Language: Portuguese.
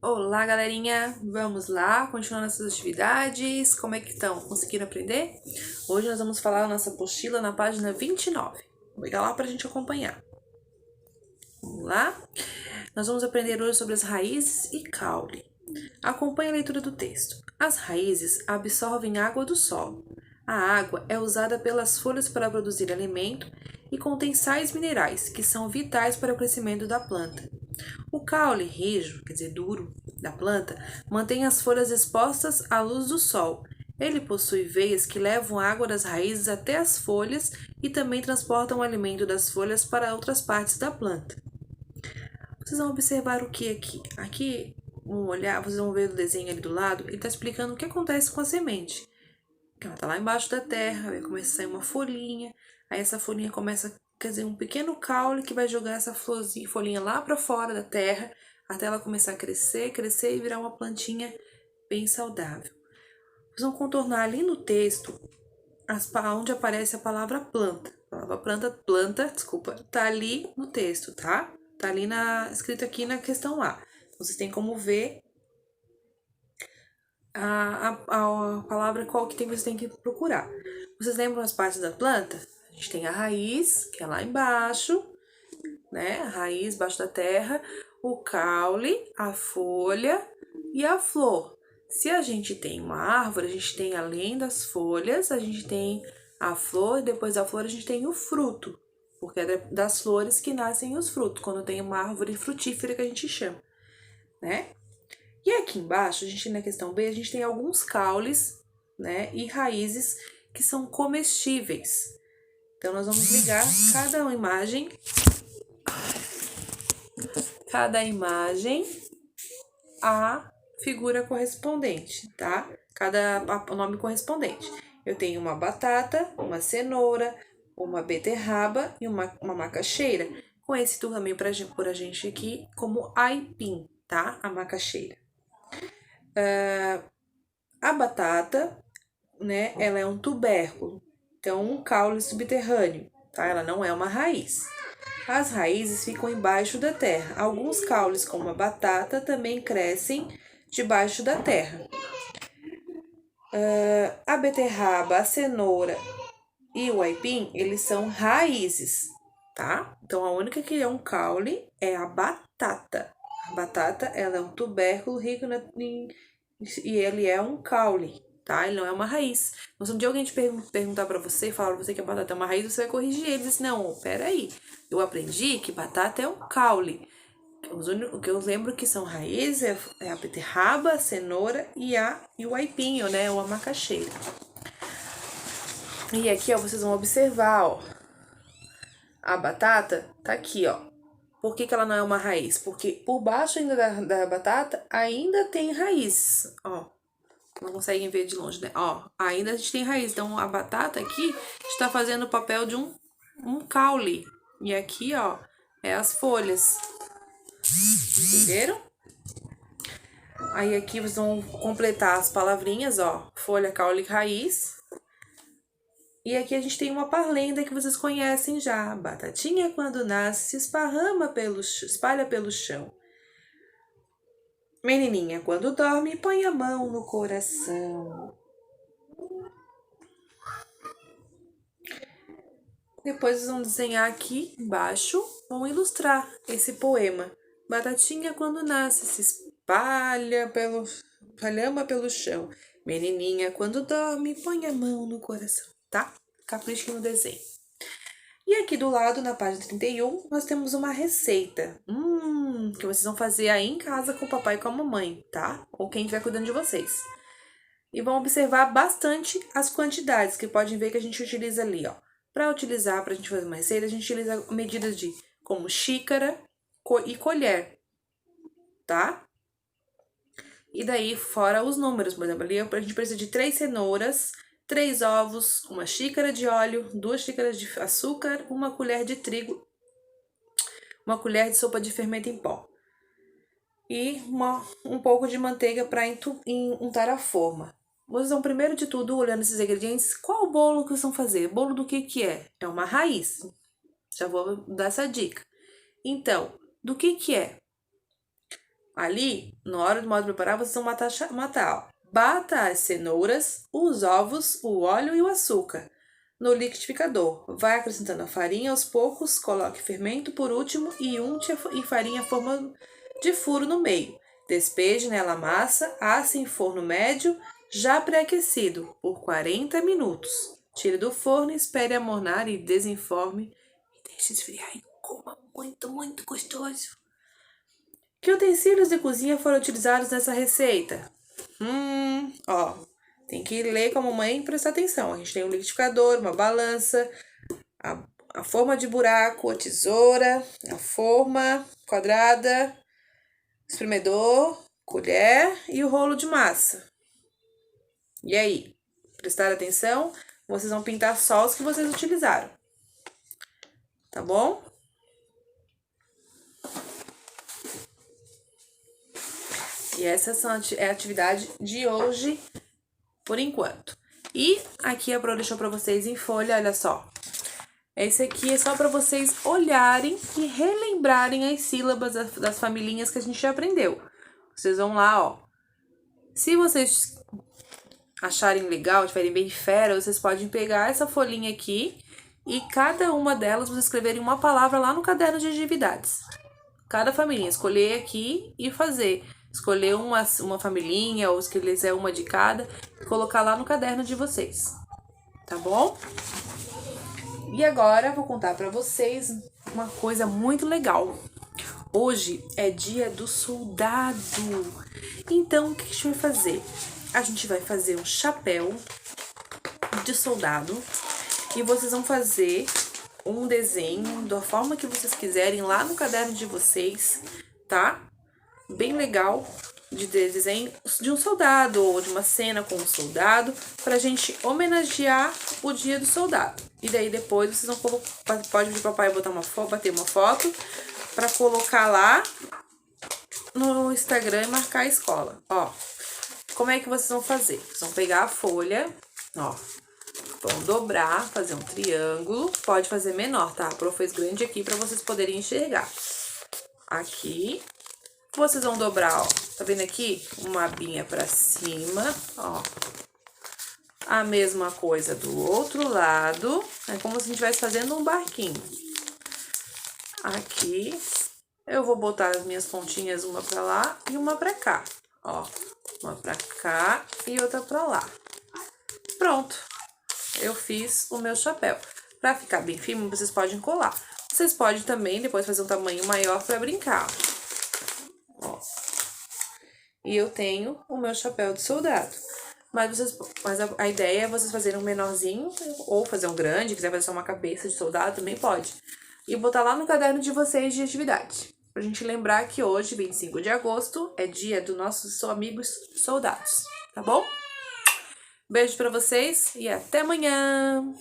Olá, galerinha! Vamos lá, continuando essas atividades. Como é que estão? Conseguiram aprender? Hoje nós vamos falar da nossa apostila na página 29. Vou pegar lá para a gente acompanhar. Vamos lá? Nós vamos aprender hoje sobre as raízes e caule. Acompanhe a leitura do texto. As raízes absorvem água do solo. A água é usada pelas folhas para produzir alimento e contém sais minerais, que são vitais para o crescimento da planta. O caule rijo, quer dizer, duro, da planta, mantém as folhas expostas à luz do sol. Ele possui veias que levam a água das raízes até as folhas e também transportam o alimento das folhas para outras partes da planta. Vocês vão observar o que aqui? Aqui, vamos olhar, vocês vão ver o desenho ali do lado, ele está explicando o que acontece com a semente. Ela está lá embaixo da terra, aí começa a sair uma folhinha, aí essa folhinha começa, quer dizer, um pequeno caule que vai jogar essa florzinha, folhinha lá para fora da terra, até ela começar a crescer, crescer e virar uma plantinha bem saudável. Vocês vão contornar ali no texto onde aparece a palavra planta. A palavra planta, desculpa, tá ali no texto, tá? Tá ali escrito aqui na questão A. Vocês têm como ver a palavra qual que você tem que procurar. Vocês lembram as partes da planta? A gente tem a raiz, que é lá embaixo, né? A raiz embaixo da terra, o caule, a folha e a flor. Se a gente tem uma árvore, a gente tem além das folhas, a gente tem a flor, e depois da flor a gente tem o fruto, porque é das flores que nascem os frutos, quando tem uma árvore frutífera que a gente chama, né? E aqui embaixo, a gente na questão B, a gente tem alguns caules, né, e raízes que são comestíveis. Então, nós vamos ligar cada imagem à figura correspondente, tá? Cada nome correspondente. Eu tenho uma batata, uma cenoura, uma beterraba e uma macaxeira. Conhecido também por a gente aqui como aipim, tá? A macaxeira. A batata, né, ela é um tubérculo, então um caule subterrâneo, tá? Ela não é uma raiz. As raízes ficam embaixo da terra. Alguns caules, como a batata, também crescem debaixo da terra. A beterraba, a cenoura e o aipim, eles são raízes, tá? Então, a única que é um caule é a batata. A batata, ela é um tubérculo rico e ele é um caule, tá? Ele não é uma raiz. Então, se um dia alguém te perguntar pra você, falar pra você que a batata é uma raiz, você vai corrigir ele. Diz, não, peraí, eu aprendi que batata é um caule. O que eu lembro que são raízes é a beterraba, a cenoura e o aipim, né? Ou a macaxeira. E aqui, ó, vocês vão observar, ó. A batata tá aqui, ó. Por que ela não é uma raiz? Porque por baixo ainda da batata ainda tem raiz, ó. Não conseguem ver de longe, né? Ó, ainda a gente tem raiz. Então, a batata aqui está fazendo o papel de um caule. E aqui, ó, é as folhas. Entenderam? Aí aqui vocês vão completar as palavrinhas, ó. Folha, caule, raiz. E aqui a gente tem uma parlenda que vocês conhecem já. Batatinha, quando nasce, se espalha pelo chão. Menininha, quando dorme, põe a mão no coração. Depois vocês vão desenhar aqui embaixo, vão ilustrar esse poema. Batatinha, quando nasce, se espalhama pelo chão. Menininha, quando dorme, põe a mão no coração, tá? Capricha no desenho. E aqui do lado, na página 31, nós temos uma receita. Que vocês vão fazer aí em casa com o papai e com a mamãe, tá? Ou quem estiver cuidando de vocês. E vão observar bastante as quantidades, que podem ver que a gente utiliza ali, ó. Para a gente fazer uma receita, a gente utiliza medidas de como xícara e colher, tá? E daí, fora os números, por exemplo, ali a gente precisa de 3 cenouras, 3 ovos, uma xícara de óleo, 2 xícaras de açúcar, uma colher de trigo, uma colher de sopa de fermento em pó. E um pouco de manteiga para untar a forma. Vocês vão, primeiro de tudo, olhando esses ingredientes, qual bolo que vocês vão fazer? Bolo do que é? É uma raiz. Já vou dar essa dica. Então, do que é? Ali, na hora do modo de preparar, vocês vão matar, ó. Bata as cenouras, os ovos, o óleo e o açúcar no liquidificador. Vai acrescentando a farinha aos poucos, coloque fermento por último e unte a farinha em forma de furo no meio. Despeje nela a massa, asse em forno médio, já pré-aquecido, por 40 minutos. Tire do forno, espere amornar e desenforme e deixe esfriar e coma muito, muito gostoso. Que utensílios de cozinha foram utilizados nessa receita? Ó, tem que ler com a mamãe e prestar atenção. A gente tem um liquidificador, uma balança, a forma de buraco, a tesoura, a forma quadrada, espremedor, colher e o rolo de massa. E aí, prestaram atenção? Vocês vão pintar só os que vocês utilizaram. Tá bom? E essa é a atividade de hoje, por enquanto. E aqui a Pro deixou pra vocês em folha, olha só. Esse aqui é só pra vocês olharem e relembrarem as sílabas das familhinhas que a gente já aprendeu. Vocês vão lá, ó. Se vocês acharem legal, tiverem bem fera, vocês podem pegar essa folhinha aqui e cada uma delas vocês escreverem uma palavra lá no caderno de atividades. Cada família, escolher aqui e fazer. Escolher uma familhinha ou se quiser uma de cada e colocar lá no caderno de vocês. Tá bom? E agora eu vou contar pra vocês uma coisa muito legal. Hoje é dia do soldado. Então, o que a gente vai fazer? A gente vai fazer um chapéu de soldado e vocês vão fazer um desenho da forma que vocês quiserem lá no caderno de vocês, tá? Bem legal de desenho de um soldado ou de uma cena com um soldado pra gente homenagear o dia do soldado. E daí depois vocês vão pode pedir pro papai bater uma foto pra colocar lá no Instagram e marcar a escola. Ó, como é que vocês vão fazer? Vocês vão pegar a folha, ó, vão dobrar, fazer um triângulo, pode fazer menor, tá? A Pro fez grande aqui pra vocês poderem enxergar. Aqui, vocês vão dobrar, ó, tá vendo aqui? Uma abinha pra cima, ó. A mesma coisa do outro lado, é como se a gente estivesse fazendo um barquinho. Aqui, eu vou botar as minhas pontinhas, uma pra lá e uma pra cá, ó. Uma pra cá e outra pra lá. Pronto, eu fiz o meu chapéu. Pra ficar bem firme, vocês podem colar. Vocês podem também depois fazer um tamanho maior pra brincar, ó. E eu tenho o meu chapéu de soldado. Mas a ideia é vocês fazerem um menorzinho ou fazer um grande, quiser fazer só uma cabeça de soldado, também pode. E botar lá no caderno de vocês de atividade. Pra gente lembrar que hoje, 25 de agosto, é dia dos nossos amigos soldados, tá bom? Beijo pra vocês e até amanhã!